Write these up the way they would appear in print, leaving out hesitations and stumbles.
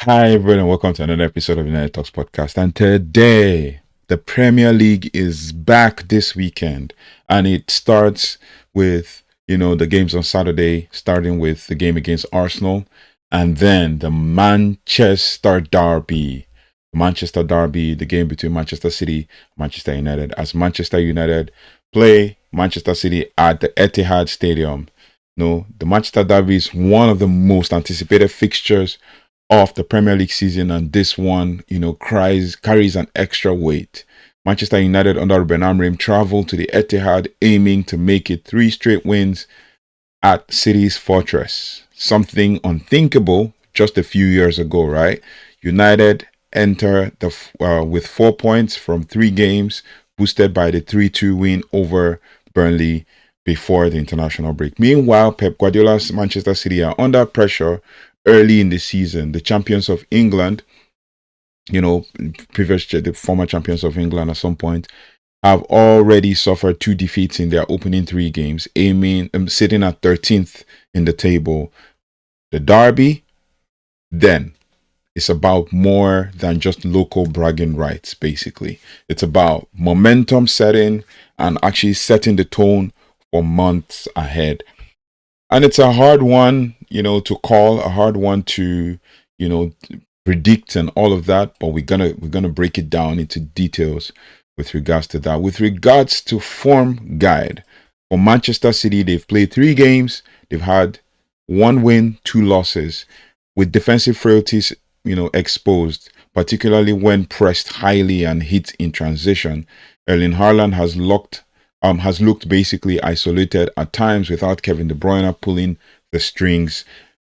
Hi, everyone, and welcome to another episode of United Talks podcast. And today, the Premier League is back this weekend, and it starts with the games on Saturday, starting with the game against Arsenal, and then the Manchester Derby, the game between Manchester City, and Manchester United, as Manchester United play Manchester City at the Etihad Stadium. No, the Manchester Derby is one of the most anticipated fixtures of the Premier League season, and this one, carries an extra weight. Manchester United under Rúben Amorim travel to the Etihad, aiming to make it 3 straight wins at City's fortress. Something unthinkable just a few years ago, right? United enter with 4 points from 3 games, boosted by the 3-2 win over Burnley before the international break. Meanwhile, Pep Guardiola's Manchester City are under pressure early in the season. The champions of England, the former champions of England at some point, have already suffered 2 defeats in their opening 3 games, sitting at 13th in the table. The Derby, then, it's about more than just local bragging rights, basically. It's about momentum setting and actually setting the tone for months ahead. And it's a hard one, to call, a hard one to, predict and all of that. But we're gonna break it down into details with regards to that. With regards to form guide for Manchester City, they've played 3 games. They've had 1 win, 2 losses, with defensive frailties, exposed, particularly when pressed highly and hit in transition. Erling Haaland has looked basically isolated at times without Kevin De Bruyne pulling the strings,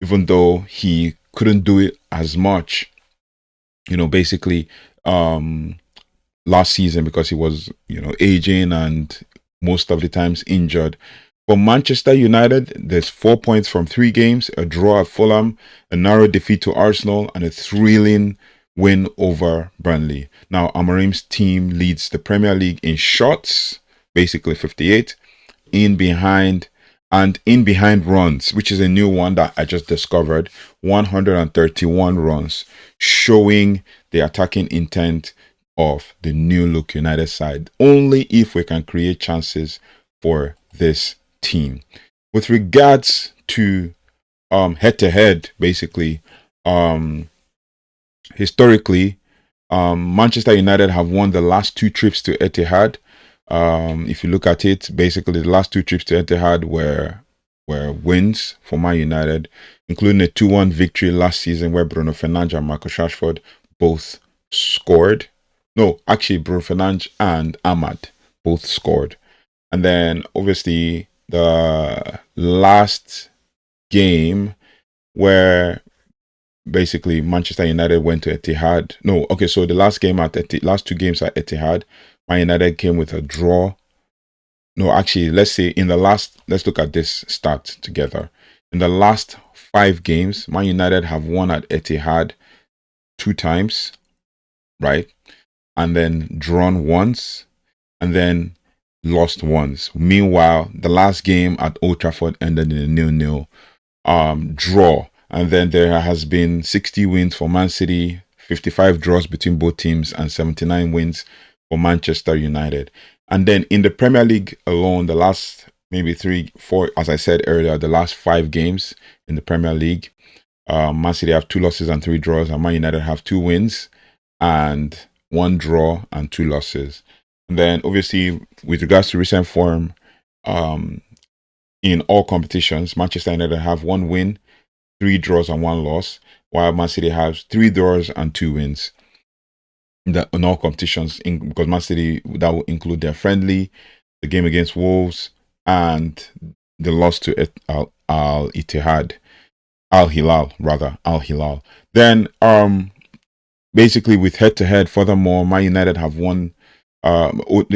even though he couldn't do it as much, last season because he was, aging and most of the times injured. For Manchester United, there's 4 points from 3 games, a draw at Fulham, a narrow defeat to Arsenal, and a thrilling win over Burnley. Now, Amorim's team leads the Premier League in shots, basically 58, in behind runs, which is a new one that I just discovered, 131 runs, showing the attacking intent of the new look United side, only if we can create chances for this team. With regards to head-to-head, basically, historically, Manchester United have won the last 2 trips to Etihad. If you look at it, basically the last 2 trips to Etihad were wins for Man United, including a 2-1 victory last season where Bruno Fernandes and Marcus Rashford both scored. No, actually, Bruno Fernandes and Ahmad both scored. And then, obviously, the last game where basically Manchester United went to Etihad. No, okay, so the last 2 games at Etihad, Man United came with a draw. No, actually, let's look at this stat together. In the last 5 games, Man United have won at Etihad 2 times, right? And then drawn once, and then lost once. Meanwhile, the last game at Old Trafford ended in a 0-0 draw. And then there has been 60 wins for Man City, 55 draws between both teams, and 79 wins for Manchester United. And then in the Premier League alone, the last maybe 3-4, as I said earlier, the last 5 games in the Premier League, Man City have 2 losses and 3 draws, and Man United have 2 wins and 1 draw and 2 losses. And then obviously with regards to recent form, in all competitions, Manchester United have 1 win, 3 draws and 1 loss, while Man City has 3 draws and 2 wins in all competitions, because Man City, that will include their friendly, the game against Wolves, and the loss to Al Hilal. Then basically with head-to-head, furthermore, Man United have won at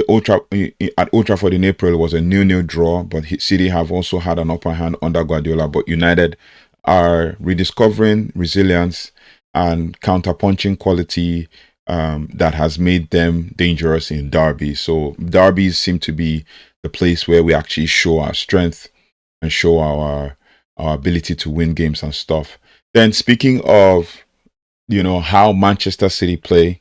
Old Trafford in April. It was a 0-0 draw, but City have also had an upper hand under Guardiola. But United are rediscovering resilience and counter-punching quality that has made them dangerous in derbies. So derbies seem to be the place where we actually show our strength and show our ability to win games and stuff. Then speaking of how Manchester City play.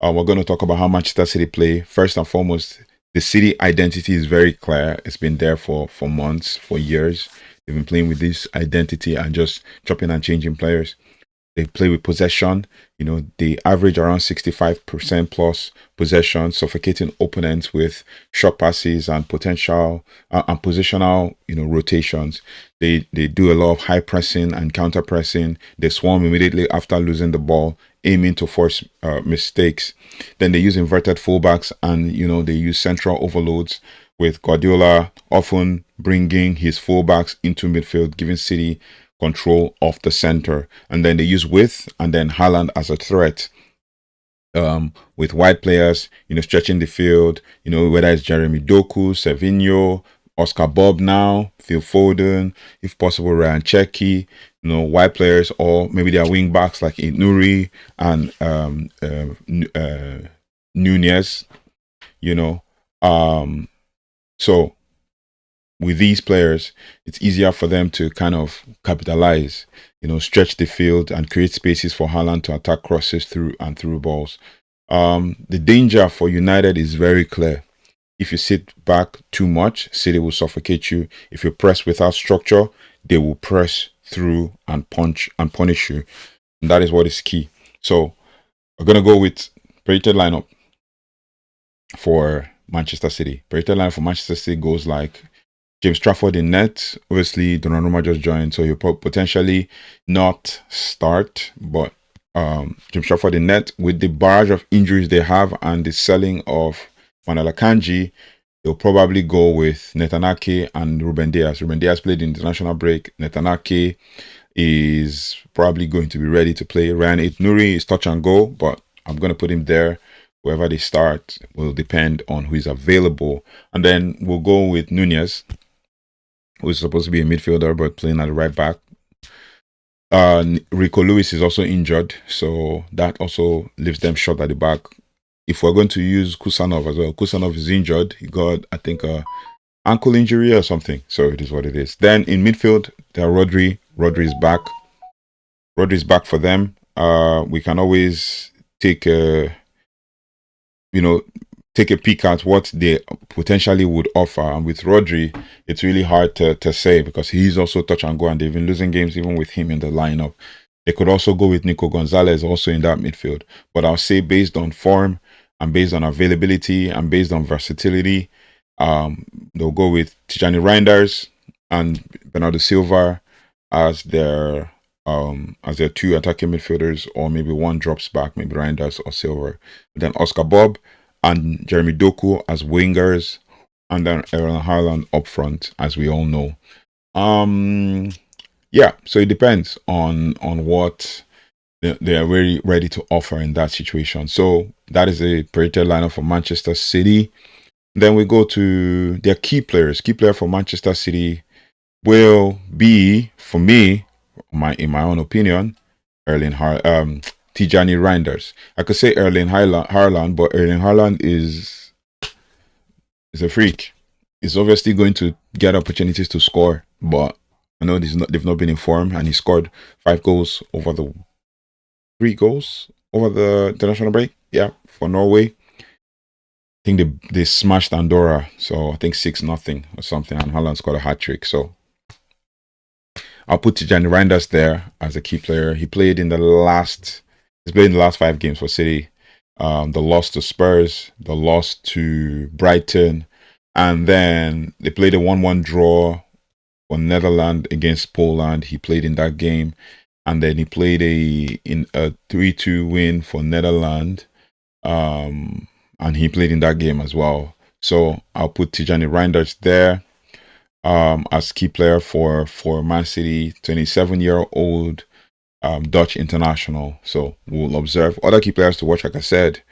We're going to talk about how Manchester City play. First and foremost, the City identity is very clear. It's been there for months, for years. They've been playing with this identity and just chopping and changing players. They play with possession. They average around 65% plus possession, suffocating opponents with short passes and potential and positional, rotations. They do a lot of high pressing and counter pressing. They swarm immediately after losing the ball, aiming to force mistakes. Then they use inverted fullbacks and, they use central overloads, with Guardiola often bringing his fullbacks into midfield, giving City control of the center. And then they use width and then Haaland as a threat, with wide players, stretching the field, whether it's Jeremy Doku, Savinho, Oscar Bob now, Phil Foden, if possible, Ryan Cherki, wide players, or maybe they are wing backs like Nuri and Nunez, So with these players, it's easier for them to kind of capitalize, stretch the field and create spaces for Haaland to attack crosses through balls. The danger for United is very clear. If you sit back too much, City will suffocate you. If you press without structure, they will press through and punish you. And that is what is key. So we're going to go with predicted lineup for Manchester City. Predicted lineup for Manchester City goes like James Trafford in net. Obviously, Donnarumma just joined, so he'll potentially not start, but James Trafford in net. With the barrage of injuries they have and the selling of Manuel Akanji, they'll probably go with Netanyahu and Rúben Dias. Rúben Dias played in the international break. Netanyahu is probably going to be ready to play. Ryan Nuri is touch and go, but I'm going to put him there. Whoever they start will depend on who is available. And then we'll go with Nunez, who is supposed to be a midfielder but playing at the right back. Rico Lewis is also injured, so that also leaves them short at the back. If we're going to use Kusanov as well, Kusanov is injured. He got, I think, ankle injury or something. So it is what it is. Then in midfield, there are Rodri. Rodri is back. Rodri is back for them. We can always take a peek at what they potentially would offer. And with Rodri, it's really hard to say because he's also touch and go and they've been losing games even with him in the lineup. They could also go with Nico Gonzalez also in that midfield. But I'll say based on form and based on availability and based on versatility, they'll go with Tijani Reinders and Bernardo Silva as their two attacking midfielders, or maybe one drops back, maybe Reinders or Silva. Then Oscar Bob and Jeremy Doku as wingers, and then Erling Haaland up front, as we all know. So it depends on what they are very ready to offer in that situation. So that is a predicted lineup for Manchester City. Then we go to their key players. Key player for Manchester City will be, for me, in my own opinion, Tijani Reinders. I could say Erling Haaland, but Erling Haaland is a freak. He's obviously going to get opportunities to score, but I know they've not been in form, and he scored 3 goals over the international break. Yeah, for Norway. I think they smashed Andorra, so I think 6-0 or something, and Haaland scored a hat-trick. So I'll put Tijani Reinders there as a key player. He's played in the last 5 games for City. The loss to Spurs, the loss to Brighton, and then they played a 1-1 draw for Netherlands against Poland. He played in that game, and then he played in a 3-2 win for Netherlands, and he played in that game as well. So I'll put Tijani Reinders there as key player for Man City, 27-year-old Dutch international. So we'll observe other key players to watch. Like I said,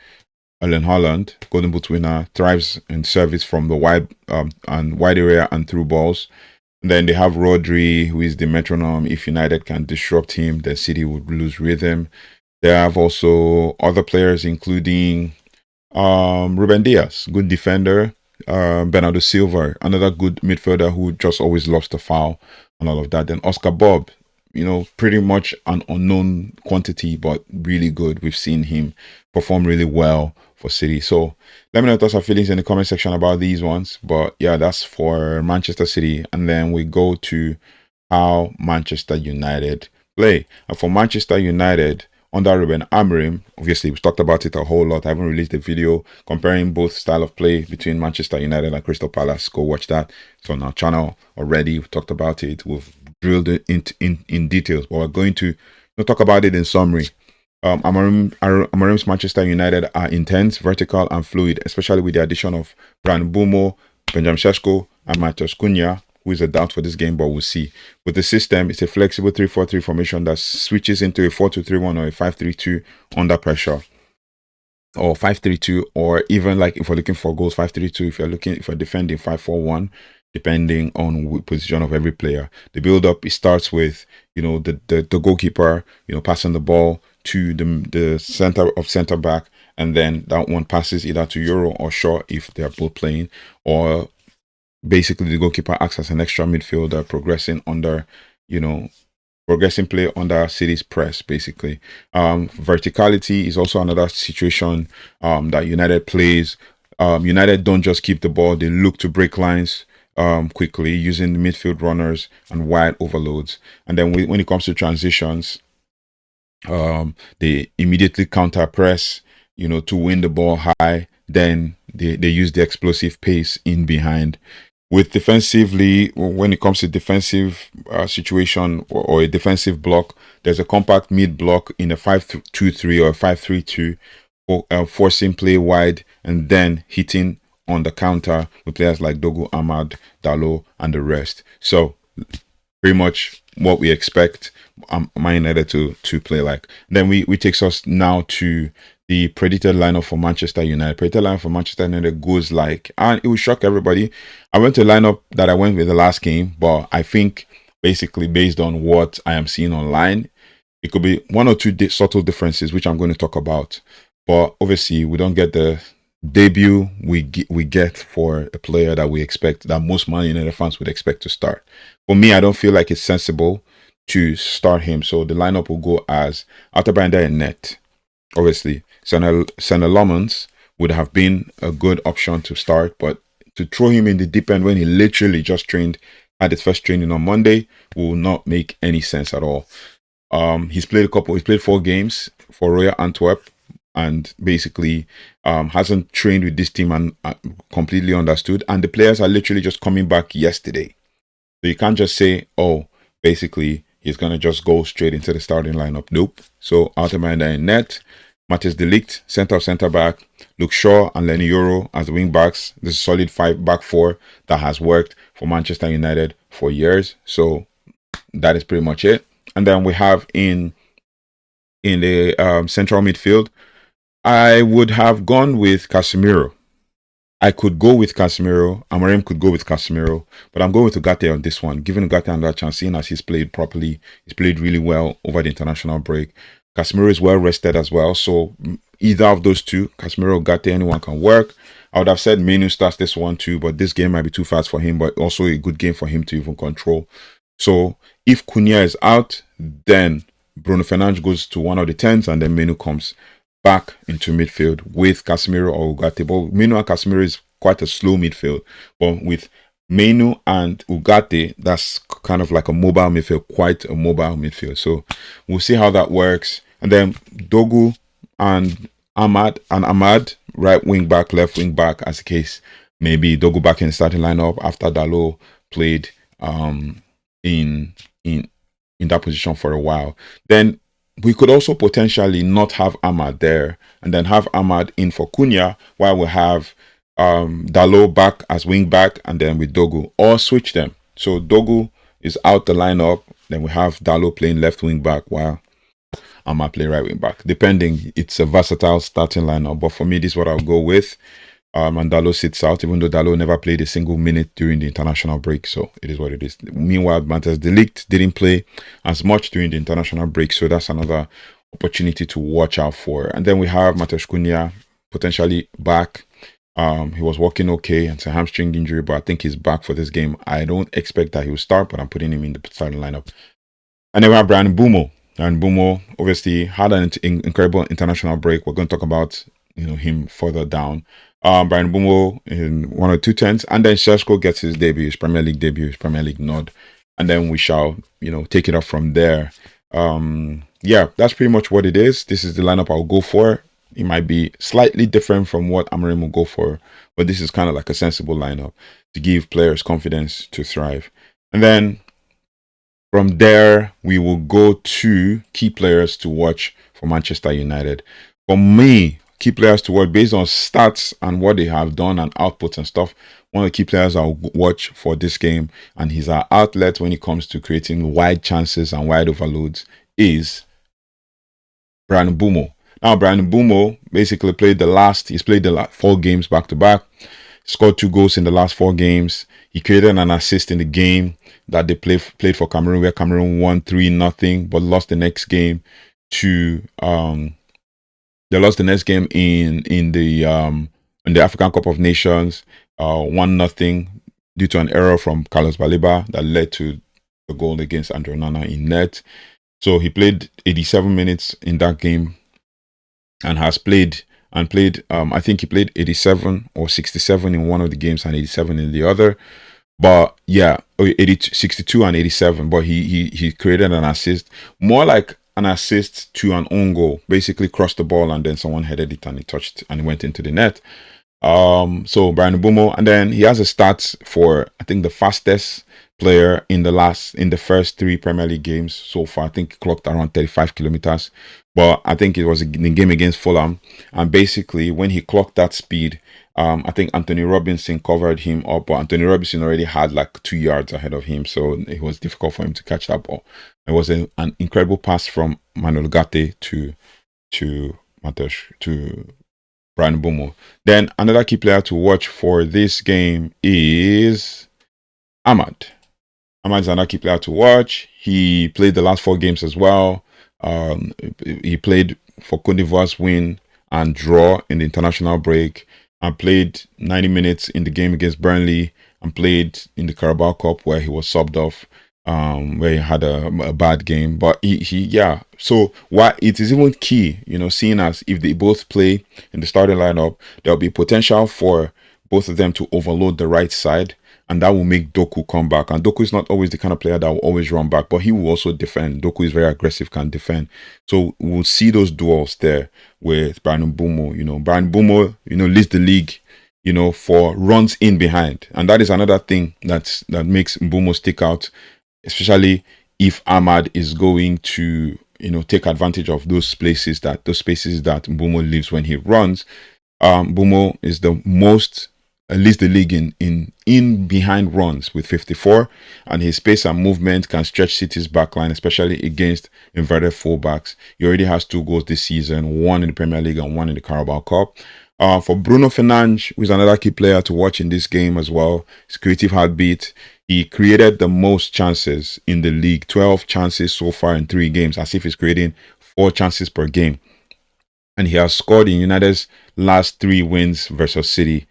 Erling Haaland, Golden Boot winner, thrives in service from the wide area and through balls. And then they have Rodri, who is the metronome. If United can disrupt him, then City would lose rhythm. They have also other players, including Rúben Dias, good defender. Bernardo Silva, another good midfielder who just always loves to foul and all of that. Then Oscar Bob, pretty much an unknown quantity, but really good. We've seen him perform really well for City. So let me know your thoughts or feelings in the comment section about these ones. But yeah, that's for Manchester City. And then we go to how Manchester United play. And for Manchester United, under Rúben Amorim, obviously we've talked about it a whole lot. I haven't released a video comparing both style of play between Manchester United and Crystal Palace. Go watch that. It's on our channel already. We've talked about it. We've drilled it in details, but we're going to talk about it in summary. Amorim's Manchester United are intense, vertical, and fluid, especially with the addition of Bryan Mbeumo, Benjamin Sesko, and Matheus Cunha, who is a doubt for this game, but we'll see. With the system, it's a flexible 3-4-3 formation that switches into a 4-2-3-1 or a 5-3-2 under pressure, or 5-3-2, or even like if we're looking for goals, 5-3-2. If you're defending 5-4-1, depending on position of every player. The build up, it starts with the goalkeeper passing the ball to the center back, and then that one passes either to Euro or Shaw if they're both playing, or basically the goalkeeper acts as an extra midfielder, progressing play under City's press, basically. Verticality is also another situation that United plays. United don't just keep the ball, they look to break lines quickly using the midfield runners and wide overloads. And then when it comes to transitions, they immediately counter press, to win the ball high. Then they use the explosive pace in behind. With defensively, when it comes to defensive situation or a defensive block, there's a compact mid block in a 5-2-3 or 5-3-2, forcing play wide and then hitting on the counter with players like Dogu, Ahmad, Dalot, and the rest. So pretty much what we expect Man United to play like. Then we takes us now to the predicted lineup for Manchester United. Predicted lineup for Manchester United goes like, and it will shock everybody. I went to a lineup that I went with the last game, but I think basically based on what I am seeing online, it could be one or two subtle differences, which I'm going to talk about. But obviously, we don't get the debut we get for a player that we expect, that most Man United fans would expect to start. For me, I don't feel like it's sensible to start him. So the lineup will go as Altabinder in net. Obviously, Senna Lomans would have been a good option to start, but to throw him in the deep end when he literally just had his first training on Monday will not make any sense at all. He's played 4 games for Royal Antwerp, and basically hasn't trained with this team and completely understood. And the players are literally just coming back yesterday. So you can't just say, oh, basically he's going to just go straight into the starting lineup. Nope. So Altabinder in net, Matthijs de Ligt, center back, Luke Shaw and Lenny Euro as the wing backs. This is a solid back four that has worked for Manchester United for years. So that is pretty much it. And then we have in the central midfield, I would have gone with Casemiro. I could go with Casemiro. Amorim could go with Casemiro, but I'm going with Ugarte on this one. Giving Ugarte another chance, seeing as he's played properly, he's played really well over the international break. Casemiro is well rested as well, so either of those two, Casemiro, Ugarte, anyone can work. I would have said Menu starts this one too, but this game might be too fast for him, but also a good game for him to even control. So if Cunha is out, then Bruno Fernandes goes to one of the 10s, and then Menu comes back into midfield with Casemiro or Ugarte. But Menu and Casemiro is quite a slow midfield. But with Menu and Ugarte, that's kind of like a mobile midfield, quite a mobile midfield. So we'll see how that works. And then Dogu and Ahmad, right wing back, left wing back, as the case maybe. Dogu back in the starting lineup after Dalot played in that position for a while. Then we could also potentially not have Ahmad there and then have Ahmad in for Cunha, while we have Dalot back as wing back and then with Dogu, or switch them. So Dogu is out the lineup, then we have Dalot playing left wing back while Ahmad play right wing back. Depending, it's a versatile starting lineup, but for me, this is what I'll go with. And Dalot sits out, even though Dalot never played a single minute during the international break. So it is what it is. Meanwhile, Matheus de Ligt didn't play as much during the international break. So that's another opportunity to watch out for. And then we have Matheus Cunha potentially back. He was walking okay. It's a hamstring injury, but I think he's back for this game. I don't expect that he will start, but I'm putting him in the starting lineup. And then we have Bryan Mbeumo. Bryan Mbeumo obviously had an incredible international break. We're going to talk about him further down. Bryan Mbeumo in 1 or 2 tenths, and then Sesko gets his debut, his Premier League debut, his Premier League nod, and then we shall take it up from there. Yeah, that's pretty much what it is. This is the lineup I'll go for. It might be slightly different from what Amorim will go for, but this is kind of like a sensible lineup to give players confidence to thrive. And then from there, we will go to key players to watch for Manchester United. For me, key players to watch based on stats and what they have done and outputs and stuff. One of the key players I'll watch for this game, and he's our outlet when it comes to creating wide chances and wide overloads, is Bryan Mbeumo. Now, Bryan Mbeumo basically played the last 4 games back to back, scored 2 goals in the last 4 games. He created an assist in the game that they played for Cameroon, where Cameroon won 3-0, but lost the next game to they lost the next game in the African Cup of Nations, 1-0 due to an error from Carlos Baleba that led to the goal against André Onana in net. So he played 87 minutes in that game and has played. I think he played 87 or 67 in one of the games and 87 in the other. But yeah, 62 and 87. But he created an assist, more like an assist to an own goal. Basically crossed the ball and then someone headed it and it touched and it went into the net. So Bryan Mbeumo, and then he has a stats for, I think, the fastest player in the first 3 Premier League games so far. I think he clocked around 35 kilometers. But I think it was in the game against Fulham. And basically, when he clocked that speed, I think Anthony Robinson covered him up. But Anthony Robinson already had like 2 yards ahead of him. So it was difficult for him to catch that ball. It was an incredible pass from Manuel Ugarte to Bryan Mbeumo. Then another key player to watch for this game is Amad. Amad is another key player to watch. He played the last 4 games as well. He played for Côte d'Ivoire's win and draw in the international break, and played 90 minutes in the game against Burnley, and played in the Carabao Cup where he was subbed off, where he had a bad game. But so why it is even key, seeing as if they both play in the starting lineup, there'll be potential for both of them to overload the right side. And that will make Doku come back. And Doku is not always the kind of player that will always run back, but he will also defend. Doku is very aggressive, can defend. So we'll see those duels there with Bryan Mbeumo. Bryan Mbeumo, leads the league, for runs in behind. And that is another thing that makes Mbeumo stick out, especially if Amad is going to, take advantage of those spaces that Mbeumo leaves when he runs. Mbeumo is the most, at least the league in behind runs with 54, and his pace and movement can stretch City's backline, especially against inverted fullbacks. He already has 2 goals this season, 1 in the Premier League and 1 in the Carabao Cup. For Bruno Fernandes, who is another key player to watch in this game as well, his creative heartbeat. He created the most chances in the league, 12 chances so far in 3 games, as if he's creating 4 chances per game. And he has scored in United's last 3 wins versus City,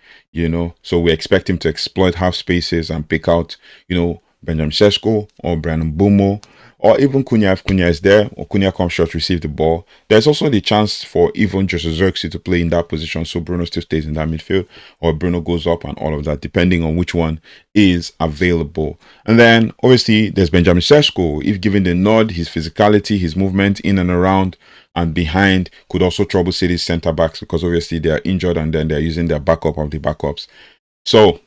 So we expect him to exploit half spaces and pick out, Benjamin Sesko or Bryan Mbeumo, or even Cunha if Cunha is there, or Cunha comes short, receive the ball. There's also the chance for even Joseph Zirkzee to play in that position, so Bruno still stays in that midfield, or Bruno goes up and all of that, depending on which one is available. And then, obviously, there's Benjamin Sesko. If given the nod, his physicality, his movement in and around and behind could also trouble City's centre-backs, because obviously they are injured and then they're using their backup of the backups. So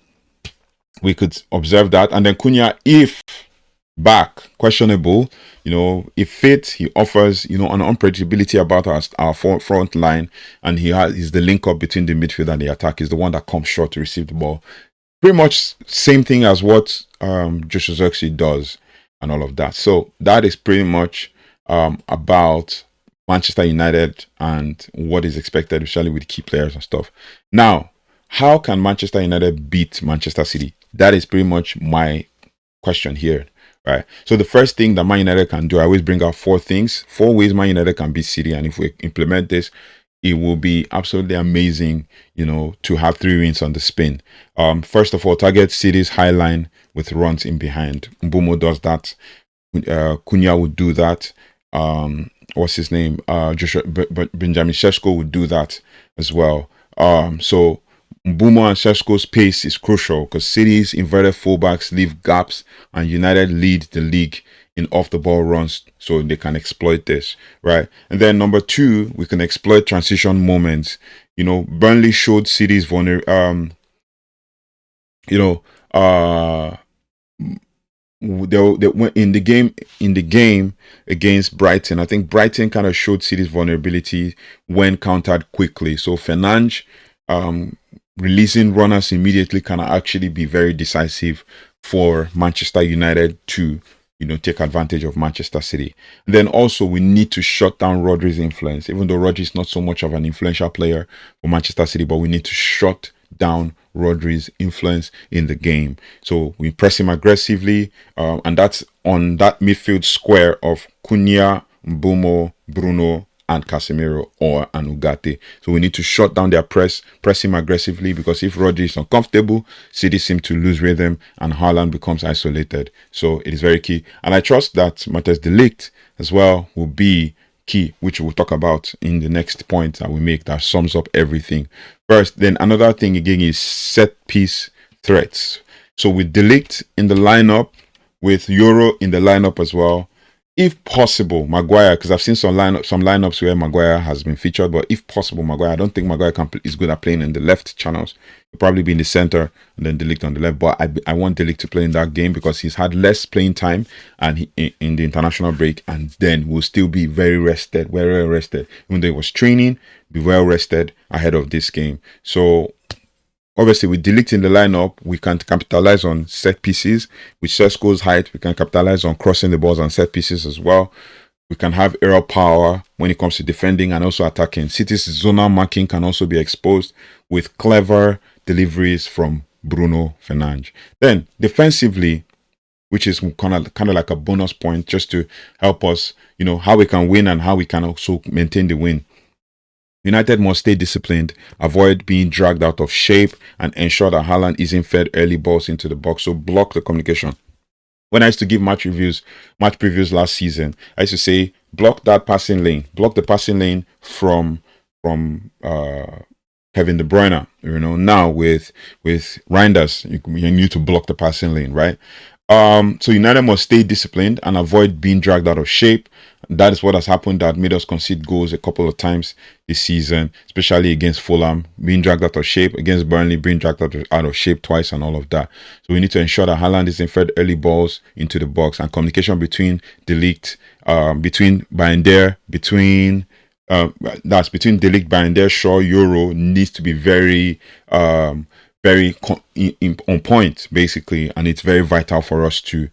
we could observe that. And then Cunha, if back, questionable, if fit, he offers, an unpredictability about our front line, and he's the link up between the midfield and the attack. He's the one that comes short to receive the ball. Pretty much same thing as what Joshua Zirkzee does and all of that. So that is pretty much about Manchester United and what is expected, especially with key players and stuff. Now, how can Manchester United beat Manchester City? That is pretty much my question here, right? So the first thing that Man United can do, I always bring out 4 things, 4 ways Man United can beat City, and if we implement this, it will be absolutely amazing, to have 3 wins on the spin. First of all, target City's high line with runs in behind. Mbeumo does that. Cunha would do that. What's his name? Benjamin Sesko would do that as well. So Mbeumo and Sesko's pace is crucial because City's inverted fullbacks leave gaps and United lead the league in off-the-ball runs, so they can exploit this, right? And then number two, we can exploit transition moments. Burnley showed City's vulnerability. They went in the game against Brighton. I think Brighton kind of showed City's vulnerability when countered quickly. So Fernandes releasing runners immediately can actually be very decisive for Manchester United to take advantage of Manchester City. And then also we need to shut down Rodri's influence, even though Rodri is not so much of an influential player for Manchester City, but we need to shut down Rodri's influence in the game. So we press him aggressively, and that's on that midfield square of Cunha, Mbeumo, Bruno, and Casemiro or an Ugarte. So we need to shut down their press him aggressively, because if Rodri is uncomfortable, City seem to lose rhythm and Haaland becomes isolated. So it is very key. And I trust that Matheus de Ligt as well will be key, which we'll talk about in the next point that we make that sums up everything. First, then another thing again is set piece threats. So with de Ligt in the lineup, with Euro in the lineup as well, if possible, Maguire, because I've seen some lineups where Maguire has been featured, but if possible, Maguire, I don't think Maguire is good at playing in the left channels. He'll probably be in the center and then de Ligt on the left. But I want de Ligt to play in that game because he's had less playing time and in the international break, and then will still be very well rested. Even though he was training, be well rested ahead of this game. So obviously, with de Ligt in the lineup, we can capitalize on set pieces. With Sesko's height, we can capitalize on crossing the balls and set pieces as well. We can have aerial power when it comes to defending and also attacking. City's zonal marking can also be exposed with clever deliveries from Bruno Fernandes. Then, defensively, which is kind of like a bonus point just to help us, how we can win and how we can also maintain the win. United must stay disciplined, avoid being dragged out of shape, and ensure that Haaland isn't fed early balls into the box. So block the communication. When I used to give match previews last season, I used to say, block that passing lane. Block the passing lane from Kevin De Bruyne. Now with Reinders, you need to block the passing lane, right? So United must stay disciplined and avoid being dragged out of shape. That is what has happened that made us concede goals a couple of times this season, especially against Fulham, being dragged out of shape, against Burnley, being dragged out of shape twice and all of that. So we need to ensure that Haaland isn't fed early balls into the box, and communication between de Ligt, between Binder, between de Ligt, Binder, Shaw, Euro needs to be very on point, basically, and it's very vital for us to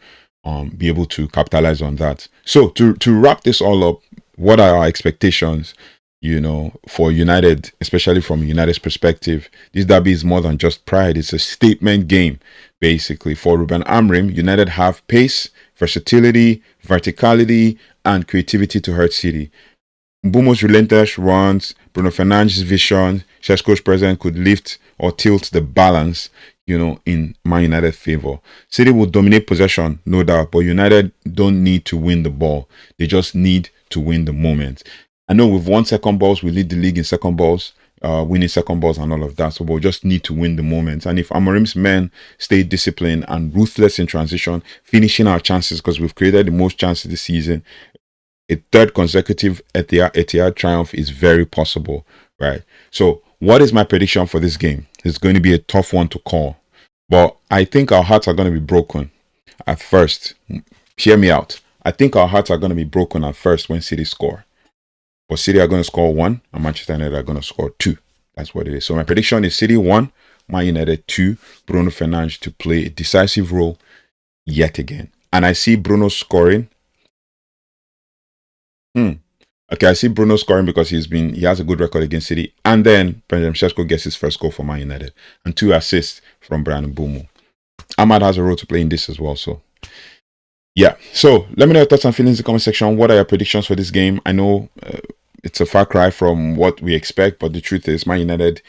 be able to capitalize on that. So to wrap this all up, what are our expectations, for United, especially from United's perspective? This derby is more than just pride. It's a statement game, basically. For Rúben Amorim, United have pace, versatility, verticality, and creativity to hurt City. Mbeumo's relentless runs, Bruno Fernandes' vision, Sesko's presence could lift or tilt the balance, in Man United's favor. City will dominate possession, no doubt, but United don't need to win the ball. They just need to win the moment. I know we've won second balls, we lead the league in second balls, winning second balls and all of that, so we'll just need to win the moment. And if Amorim's men stay disciplined and ruthless in transition, finishing our chances, because we've created the most chances this season, a third consecutive Etihad triumph is very possible, right? So what is my prediction for this game? It's going to be a tough one to call, but I think our hearts are going to be broken at first. Hear me out. I think our hearts are going to be broken at first when City score. But City are going to score 1 and Manchester United are going to score 2. That's what it is. So my prediction is City 1, Man United 2, Bruno Fernandes to play a decisive role yet again. And I see Bruno scoring. Okay, I see Bruno scoring because he has a good record against City. And then Benjamin Sesko gets his first goal for Man United. And 2 assists from Bryan Mbeumo. Ahmad has a role to play in this as well. So, yeah. So, let me know your thoughts and feelings in the comment section. What are your predictions for this game? I know it's a far cry from what we expect, but the truth is Man United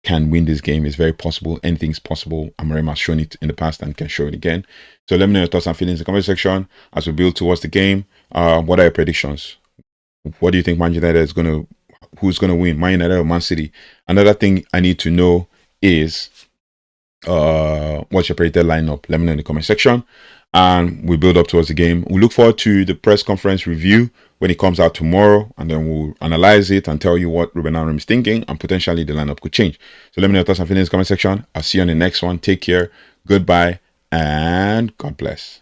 can win this game. It's very possible. Anything's possible. Amorim has shown it in the past and can show it again. So let me know your thoughts and feelings in the comment section as we build towards the game. What are your predictions? What do you think Man United is going to, who's going to win, Man United or Man City? Another thing I need to know is what's your predicted lineup? Let me know in the comment section, and we build up towards the game. We look forward to the press conference review when it comes out tomorrow, and then we'll analyze it and tell you what Rúben Amorim is thinking, and potentially the lineup could change. So let me know your thoughts and feelings in the comment section. I'll see you on the next one. Take care, goodbye, and God bless.